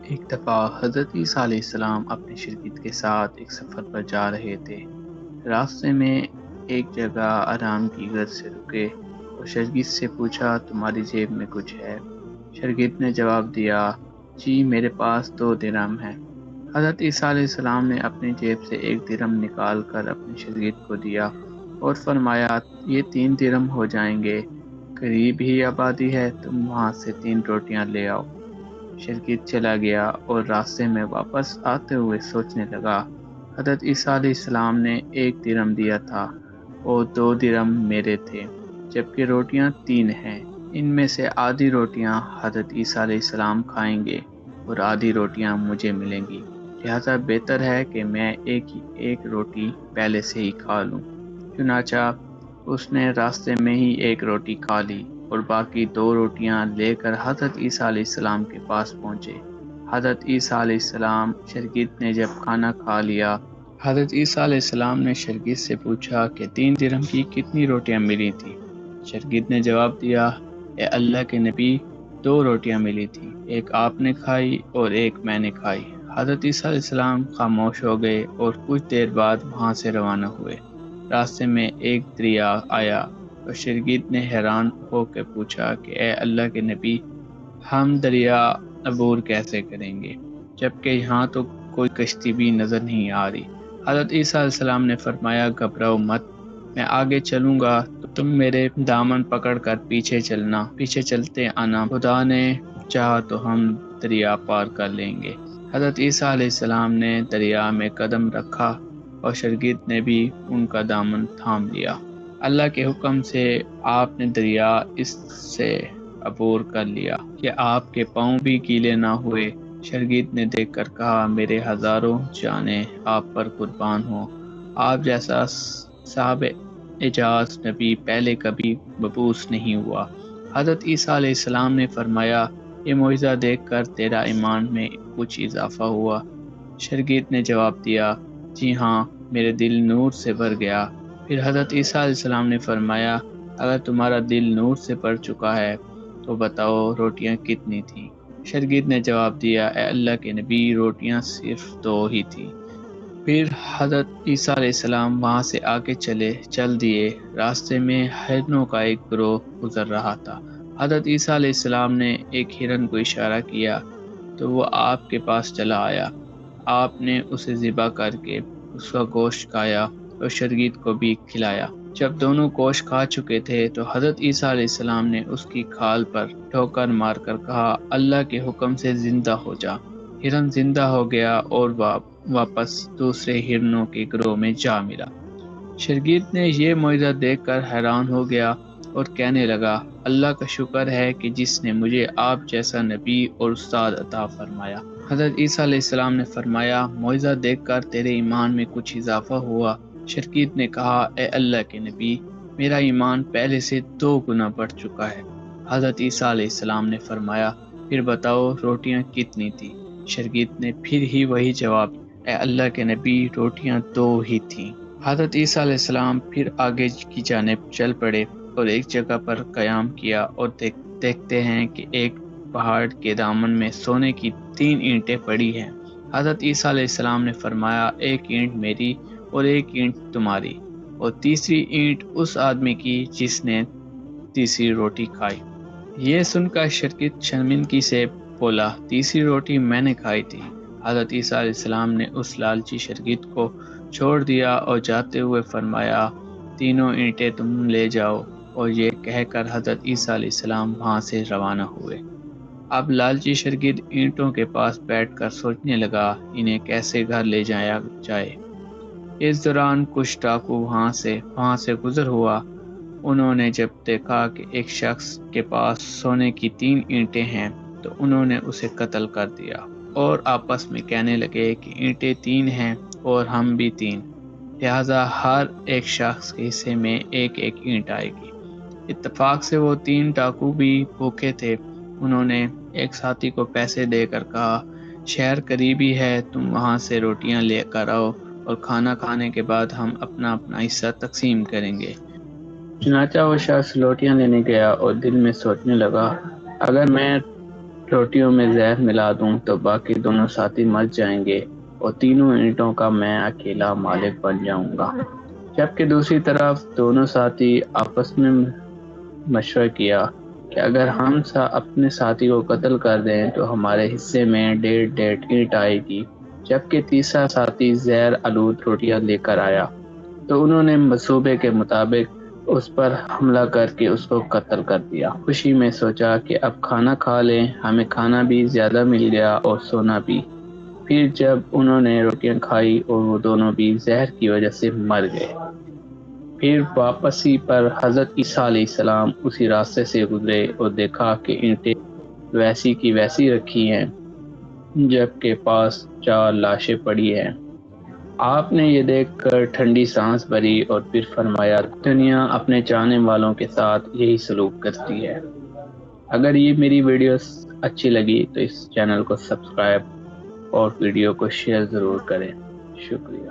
ایک دفعہ حضرت عیسیٰ علیہ السلام اپنے شاگرد کے ساتھ ایک سفر پر جا رہے تھے۔ راستے میں ایک جگہ آرام کی غرض سے رکے اور شاگرد سے پوچھا، تمہاری جیب میں کچھ ہے؟ شاگرد نے جواب دیا، جی میرے پاس 2 درہم ہیں۔ حضرت عیسیٰ علیہ السلام نے اپنی جیب سے 1 درہم نکال کر اپنے شاگرد کو دیا اور فرمایا، یہ 3 درہم ہو جائیں گے، قریب ہی آبادی ہے، تم وہاں سے 3 روٹیاں لے آؤ۔ شاگرد چلا گیا اور راستے میں واپس آتے ہوئے سوچنے لگا، حضرت عیسیٰ علیہ السلام نے 1 درہم دیا تھا اور 2 درہم میرے تھے، جبکہ روٹیاں 3 ہیں۔ ان میں سے آدھی روٹیاں حضرت عیسیٰ علیہ السلام کھائیں گے اور آدھی روٹیاں مجھے ملیں گی، لہذا بہتر ہے کہ میں ایک روٹی پہلے سے ہی کھا لوں۔ چنانچہ اس نے راستے میں ہی 1 روٹی کھا لی اور باقی 2 روٹیاں لے کر حضرت عیسیٰ علیہ السلام کے پاس پہنچے۔ حضرت عیسیٰ علیہ السلام شاگرد نے جب کھانا کھا لیا، حضرت عیسیٰ علیہ السلام نے شاگرد سے پوچھا کہ 3 درہم کی کتنی روٹیاں ملی تھیں؟ شاگرد نے جواب دیا، اے اللہ کے نبی، 2 روٹیاں ملی تھیں، ایک آپ نے کھائی اور ایک میں نے کھائی۔ حضرت عیسیٰ علیہ السلام خاموش ہو گئے اور کچھ دیر بعد وہاں سے روانہ ہوئے۔ راستے میں ایک دریا آیا اور شاگرد نے حیران ہو کے پوچھا کہ اے اللہ کے نبی، ہم دریا عبور کیسے کریں گے، جبکہ یہاں تو کوئی کشتی بھی نظر نہیں آ رہی؟ حضرت عیسیٰ علیہ السلام نے فرمایا، گھبراؤ مت، میں آگے چلوں گا تو تم میرے دامن پکڑ کر پیچھے چلنا، پیچھے چلتے آنا، خدا نے چاہا تو ہم دریا پار کر لیں گے۔ حضرت عیسیٰ علیہ السلام نے دریا میں قدم رکھا اور شاگرد نے بھی ان کا دامن تھام لیا۔ اللہ کے حکم سے آپ نے دریا اس سے عبور کر لیا کہ آپ کے پاؤں بھی گیلے نہ ہوئے۔ شاگرد نے دیکھ کر کہا، میرے ہزاروں جانیں آپ پر قربان ہوں، آپ جیسا صاحب اعجاز نبی پہلے کبھی مبعوث نہیں ہوا۔ حضرت عیسیٰ علیہ السلام نے فرمایا، یہ معجزہ دیکھ کر تیرا ایمان میں کچھ اضافہ ہوا؟ شاگرد نے جواب دیا، جی ہاں، میرے دل نور سے بھر گیا۔ پھر حضرت عیسیٰ علیہ السلام نے فرمایا، اگر تمہارا دل نور سے بھر چکا ہے تو بتاؤ روٹیاں کتنی تھیں؟ شاگرد نے جواب دیا، اے اللہ کے نبی، روٹیاں صرف 2 ہی تھیں۔ پھر حضرت عیسیٰ علیہ السلام وہاں سے آگے چل دیے۔ راستے میں ہرنوں کا ایک گروہ گزر رہا تھا۔ حضرت عیسیٰ علیہ السلام نے ایک ہرن کو اشارہ کیا تو وہ آپ کے پاس چلا آیا۔ آپ نے اسے ذبح کر کے اس کا گوشت کھایا اور شاگرد کو بھی کھلایا۔ جب دونوں گوشت کھا چکے تھے تو حضرت عیسیٰ علیہ السلام نے اس کی کھال پر ٹھوکر مار کر کہا، اللہ کے حکم سے زندہ ہو جا۔ ہرن زندہ ہو گیا اور واپس دوسرے ہرنوں کے گروہ میں جا ملا۔ شاگرد نے یہ معجزہ دیکھ کر حیران ہو گیا اور کہنے لگا، اللہ کا شکر ہے کہ جس نے مجھے آپ جیسا نبی اور استاد عطا فرمایا۔ حضرت عیسیٰ علیہ السلام نے فرمایا، معجزہ دیکھ کر تیرے ایمان میں کچھ اضافہ ہوا؟ شاگرد نے کہا، اے اللہ کے نبی، میرا ایمان پہلے سے 2 گنا بڑھ چکا ہے۔ حضرت عیسیٰ علیہ السلام نے فرمایا، پھر بتاؤ روٹیاں کتنی تھیں؟ شاگرد نے پھر ہی وہی جواب، اے اللہ کے نبی، روٹیاں 2 ہی تھیں۔ حضرت عیسیٰ علیہ السلام پھر آگے کی جانب چل پڑے اور ایک جگہ پر قیام کیا اور دیکھتے ہیں کہ ایک پہاڑ کے دامن میں سونے کی 3 اینٹیں پڑی ہیں۔ حضرت عیسیٰ علیہ السلام نے فرمایا، ایک اینٹ میری اور ایک اینٹ تمہاری، اور تیسری اینٹ اس آدمی کی جس نے تیسری روٹی کھائی۔ یہ سن کر شاگرد شرمندگی سے بولا، تیسری روٹی میں نے کھائی تھی۔ حضرت عیسیٰ علیہ السلام نے اس لالچی شاگرد کو چھوڑ دیا اور جاتے ہوئے فرمایا، 3 اینٹیں تم لے جاؤ، اور یہ کہہ کر حضرت عیسیٰ علیہ السلام وہاں سے روانہ ہوئے۔ اب لالچی شاگرد اینٹوں کے پاس بیٹھ کر سوچنے لگا، انہیں کیسے گھر لے جایا جائے۔ اس دوران کچھ ڈاکو وہاں سے گزر ہوا۔ انہوں نے جب دیکھا کہ ایک شخص کے پاس سونے کی 3 اینٹیں ہیں تو انہوں نے اسے قتل کر دیا اور آپس میں کہنے لگے کہ اینٹیں 3 ہیں اور ہم بھی 3، لہذا ہر ایک شخص کے حصے میں ایک ایک اینٹ آئے گی۔ اتفاق سے وہ 3 ڈاکو بھی بھوکے تھے۔ انہوں نے ایک ساتھی کو پیسے دے کر کہا، شہر قریبی ہے، تم وہاں سے روٹیاں لے کر آؤ اور کھانا کھانے کے بعد ہم اپنا اپنا حصہ تقسیم کریں گے۔ چنانچہ وہ شخص روٹیاں لینے گیا اور دل میں سوچنے لگا، اگر میں روٹیوں میں زہر ملا دوں تو باقی دونوں ساتھی مر جائیں گے اور تینوں اینٹوں کا میں اکیلا مالک بن جاؤں گا۔ جبکہ دوسری طرف دونوں ساتھی آپس میں مشورہ کیا کہ اگر ہم اپنے ساتھی کو قتل کر دیں تو ہمارے حصے میں 1.5 اینٹ آئے گی۔ جبکہ تیسرا ساتھی زہر آلود روٹیاں لے کر آیا تو انہوں نے منصوبے کے مطابق اس پر حملہ کر کے اس کو قتل کر دیا۔ خوشی میں سوچا کہ اب کھانا کھا لیں، ہمیں کھانا بھی زیادہ مل گیا اور سونا بھی۔ پھر جب انہوں نے روٹیاں کھائی اور وہ دونوں بھی زہر کی وجہ سے مر گئے۔ پھر واپسی پر حضرت عیسیٰ علیہ السلام اسی راستے سے گزرے اور دیکھا کہ اینٹیں ویسی کی ویسی رکھی ہیں جبکہ پاس 4 لاشیں پڑی ہیں۔ آپ نے یہ دیکھ کر ٹھنڈی سانس بھری اور پھر فرمایا، دنیا اپنے چاہنے والوں کے ساتھ یہی سلوک کرتی ہے۔ اگر یہ میری ویڈیوز اچھی لگی تو اس چینل کو سبسکرائب اور ویڈیو کو شیئر ضرور کریں۔ شکریہ۔